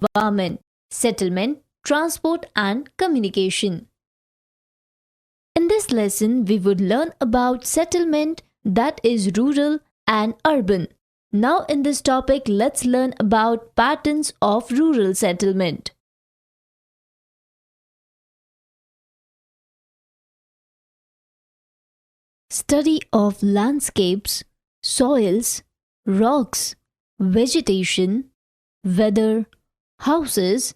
environment, settlement, transport and communication. In this lesson, we would learn about settlement, that is rural and urban. Now in this topic, let's learn about patterns of rural settlement. Study of landscapes, soils, rocks, vegetation, weather, houses,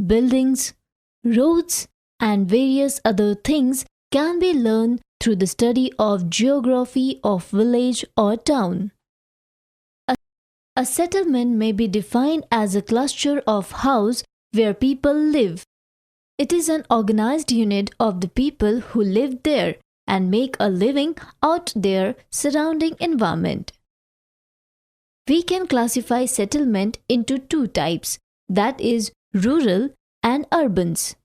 buildings, roads, and various other things can be learned through the study of geography of village or town. A settlement may be defined as a cluster of houses where people live. It is an organized unit of the people who live there and make a living out their surrounding environment. We can classify settlement into two types, that is rural and urbans.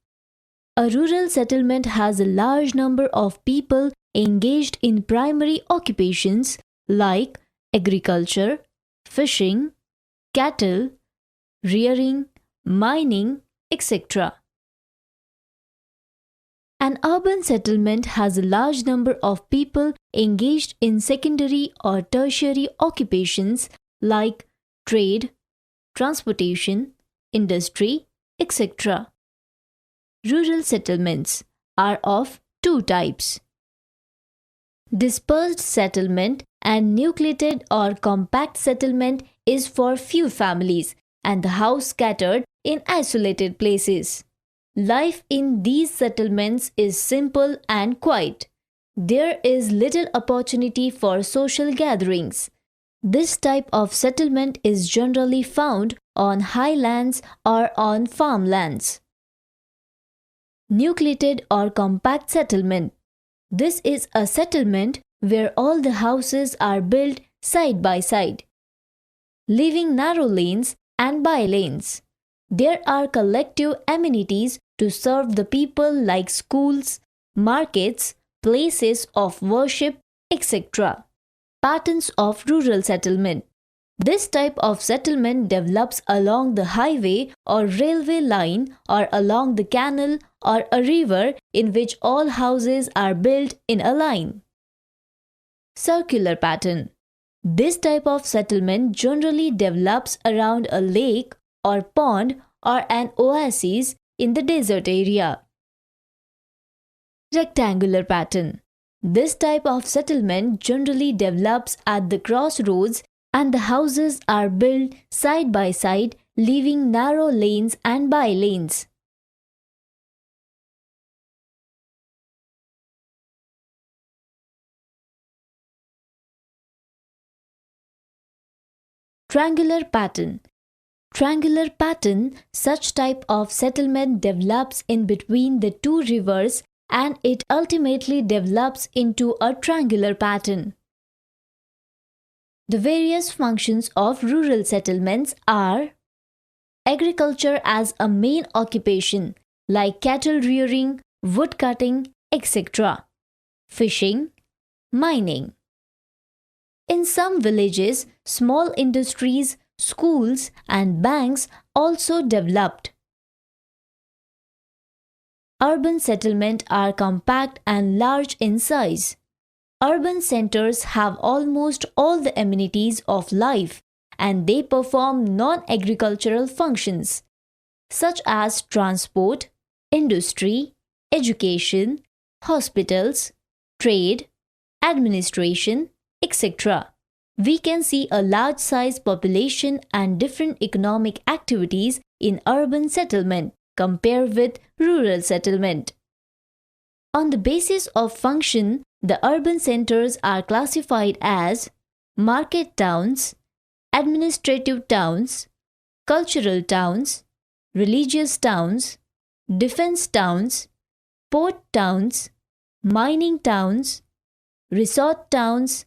A rural settlement has a large number of people engaged in primary occupations like agriculture, fishing, cattle, rearing, mining, etc. An urban settlement has a large number of people engaged in secondary or tertiary occupations like trade, transportation, industry, etc. Rural settlements are of two types: dispersed settlement and nucleated or compact settlement is for few families and the house scattered in isolated places. Life in these settlements is simple and quiet. There is little opportunity for social gatherings. This type of settlement is generally found on highlands or on farmlands. Nucleated or compact settlement. This is a settlement where all the houses are built side by side, leaving narrow lanes and by-lanes. There are collective amenities to serve the people like schools, markets, places of worship, etc. Patterns of rural settlement. This type of settlement develops along the highway or railway line or along the canal or a river in which all houses are built in a line. Circular pattern. This type of settlement generally develops around a lake or pond or an oasis in the desert area. Rectangular pattern. This type of settlement generally develops at the crossroads and the houses are built side by side, leaving narrow lanes and by-lanes. Triangular pattern. Triangular pattern, such type of settlement develops in between the two rivers and it ultimately develops into a triangular pattern. The various functions of rural settlements are agriculture as a main occupation like cattle rearing, wood cutting, etc. Fishing, mining. In some villages, small industries, schools and banks also developed. Urban settlements are compact and large in size. Urban centers have almost all the amenities of life and they perform non-agricultural functions such as transport, industry, education, hospitals, trade, administration, etc. We can see a large size population and different economic activities in urban settlement compared with rural settlement. On the basis of function, the urban centers are classified as market towns, administrative towns, cultural towns, religious towns, defense towns, port towns, mining towns, resort towns,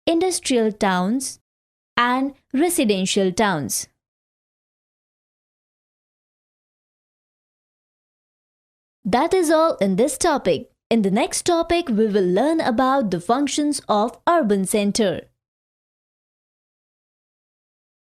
industrial towns, and residential towns. That is all in this topic. In the next topic, we will learn about the functions of urban center.